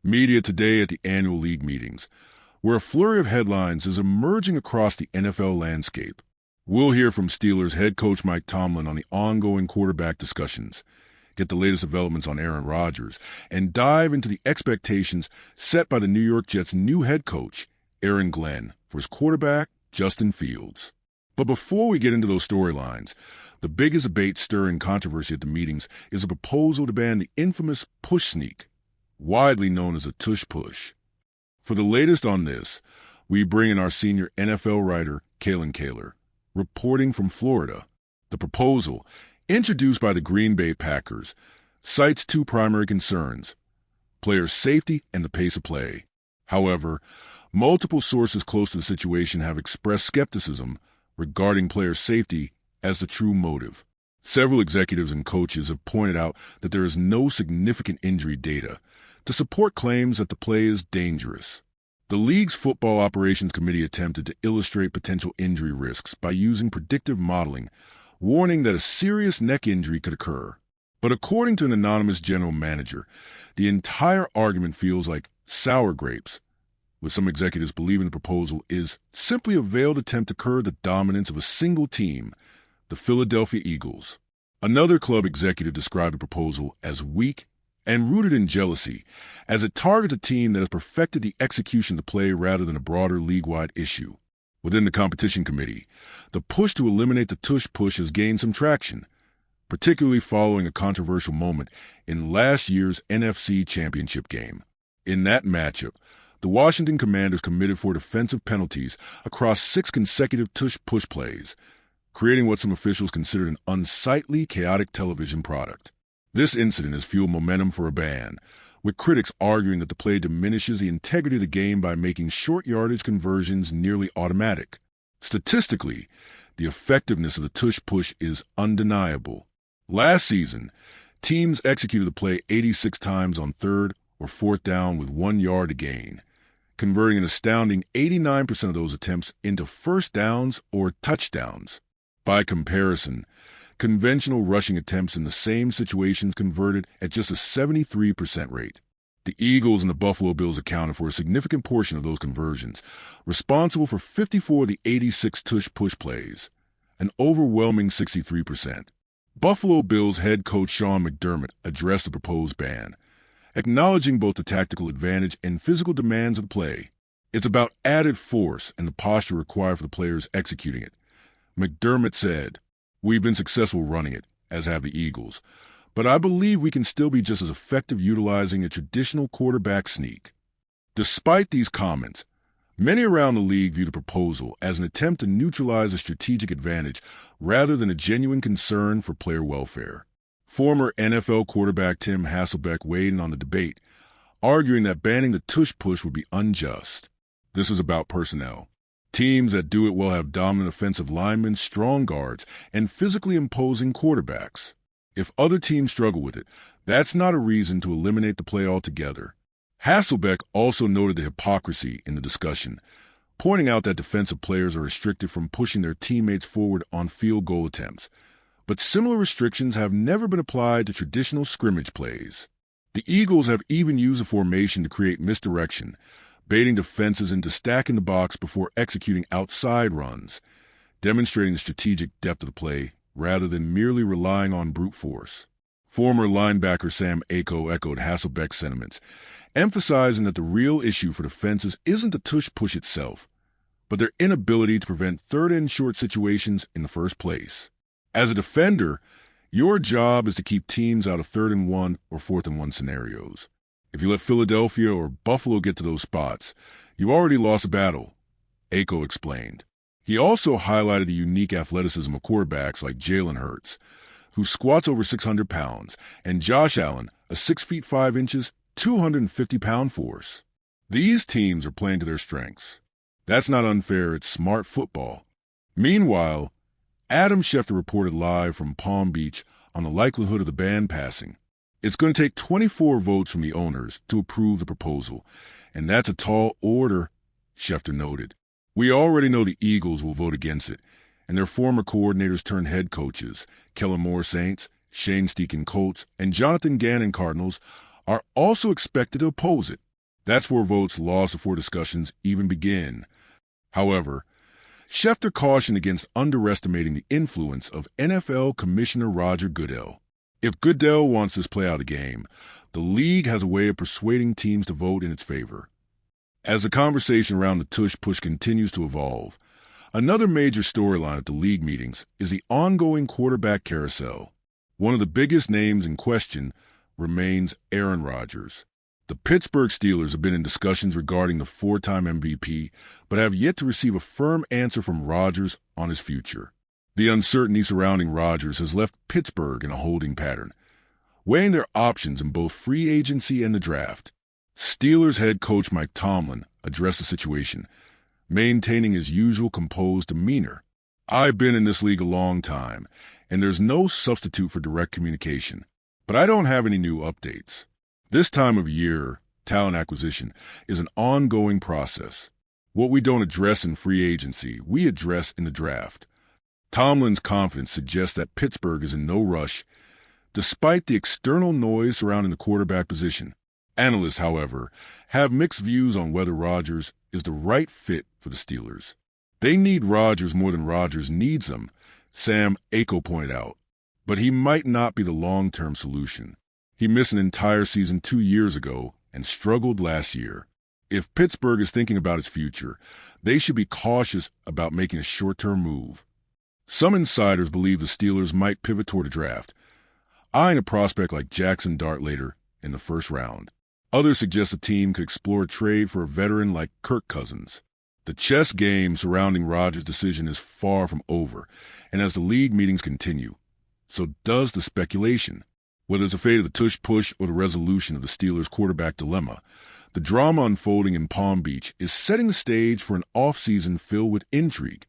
Media today at the annual league meetings, where a flurry of headlines is emerging across the NFL landscape. We'll hear from Steelers head coach Mike Tomlin on the ongoing quarterback discussions, get the latest developments on Aaron Rodgers, and dive into the expectations set by the New York Jets' new head coach, Aaron Glenn, for his quarterback, Justin Fields. But before we get into those storylines, the biggest debate stirring controversy at the meetings is a proposal to ban the infamous push sneak, widely known as a tush push. For the latest on this, we bring in our senior NFL writer, Kalen Kaler, reporting from Florida. The proposal, introduced by the Green Bay Packers, cites two primary concerns: player safety and the pace of play. However, multiple sources close to the situation have expressed skepticism regarding player safety as the true motive. Several executives and coaches have pointed out that there is no significant injury data to support claims that the play is dangerous. The league's Football Operations Committee attempted to illustrate potential injury risks by using predictive modeling, warning that a serious neck injury could occur. But according to an anonymous general manager, the entire argument feels like sour grapes, with some executives believing the proposal is simply a veiled attempt to curb the dominance of a single team, the Philadelphia Eagles. Another club executive described the proposal as weak and rooted in jealousy, as it targets a team that has perfected the execution of the play rather than a broader league-wide issue. Within the competition committee, the push to eliminate the tush push has gained some traction, particularly following a controversial moment in last year's NFC Championship game. In that matchup, the Washington Commanders committed for defensive penalties across 6 consecutive tush push plays, creating what some officials considered an unsightly, chaotic television product. This incident has fueled momentum for a ban, with critics arguing that the play diminishes the integrity of the game by making short yardage conversions nearly automatic. Statistically, the effectiveness of the tush push is undeniable. Last season, teams executed the play 86 times on third or fourth down with 1 yard to gain, converting an astounding 89% of those attempts into first downs or touchdowns. By comparison, conventional rushing attempts in the same situations converted at just a 73% rate. The Eagles and the Buffalo Bills accounted for a significant portion of those conversions, responsible for 54 of the 86 tush push plays, an overwhelming 63%. Buffalo Bills head coach Sean McDermott addressed the proposed ban, acknowledging both the tactical advantage and physical demands of the play. It's about added force and the posture required for the players executing it. McDermott said, "We've been successful running it, as have the Eagles, but I believe we can still be just as effective utilizing a traditional quarterback sneak." Despite these comments, many around the league view the proposal as an attempt to neutralize a strategic advantage rather than a genuine concern for player welfare. Former NFL quarterback Tim Hasselbeck weighed in on the debate, arguing that banning the tush push would be unjust. This is about personnel. Teams that do it well have dominant offensive linemen, strong guards, and physically imposing quarterbacks. If other teams struggle with it, that's not a reason to eliminate the play altogether. Hasselbeck also noted the hypocrisy in the discussion, pointing out that defensive players are restricted from pushing their teammates forward on field goal attempts, but similar restrictions have never been applied to traditional scrimmage plays. The Eagles have even used a formation to create misdirection, baiting defenses into stacking the box before executing outside runs, demonstrating the strategic depth of the play rather than merely relying on brute force. Former linebacker Sam Aiko echoed Hasselbeck's sentiments, emphasizing that the real issue for defenses isn't the tush push itself, but their inability to prevent third and short situations in the first place. As a defender, your job is to keep teams out of 3rd and 1 or 4th and 1 scenarios. If you let Philadelphia or Buffalo get to those spots, you've already lost a battle, Aiko explained. He also highlighted the unique athleticism of quarterbacks like Jalen Hurts, who squats over 600 pounds, and Josh Allen, a 6 feet 5 inches, 250-pound force. These teams are playing to their strengths. That's not unfair, it's smart football. Meanwhile, Adam Schefter reported live from Palm Beach on the likelihood of the ban passing. It's going to take 24 votes from the owners to approve the proposal, and that's a tall order, Schefter noted. We already know the Eagles will vote against it, and their former coordinators turned head coaches, Kellen Moore Saints, Shane Steichen Colts, and Jonathan Gannon Cardinals, are also expected to oppose it. That's 4 votes lost before discussions even begin. However, Schefter cautioned against underestimating the influence of NFL Commissioner Roger Goodell. If Goodell wants this play out a game, the league has a way of persuading teams to vote in its favor. As the conversation around the tush-push continues to evolve, another major storyline at the league meetings is the ongoing quarterback carousel. One of the biggest names in question remains Aaron Rodgers. The Pittsburgh Steelers have been in discussions regarding the 4-time MVP, but have yet to receive a firm answer from Rodgers on his future. The uncertainty surrounding Rodgers has left Pittsburgh in a holding pattern, weighing their options in both free agency and the draft. Steelers head coach Mike Tomlin addressed the situation, maintaining his usual composed demeanor. "I've been in this league a long time, and there's no substitute for direct communication, but I don't have any new updates. This time of year, talent acquisition is an ongoing process. What we don't address in free agency, we address in the draft." Tomlin's confidence suggests that Pittsburgh is in no rush, despite the external noise surrounding the quarterback position. Analysts, however, have mixed views on whether Rodgers is the right fit for the Steelers. They need Rodgers more than Rodgers needs them, Sam Aiko pointed out, but he might not be the long-term solution. He missed an entire season 2 years ago and struggled last year. If Pittsburgh is thinking about its future, they should be cautious about making a short-term move. Some insiders believe the Steelers might pivot toward a draft, eyeing a prospect like Jackson Dart later in the first round. Others suggest the team could explore a trade for a veteran like Kirk Cousins. The chess game surrounding Rodgers' decision is far from over, and as the league meetings continue, so does the speculation. Whether it's the fate of the tush-push or the resolution of the Steelers' quarterback dilemma, the drama unfolding in Palm Beach is setting the stage for an offseason filled with intrigue.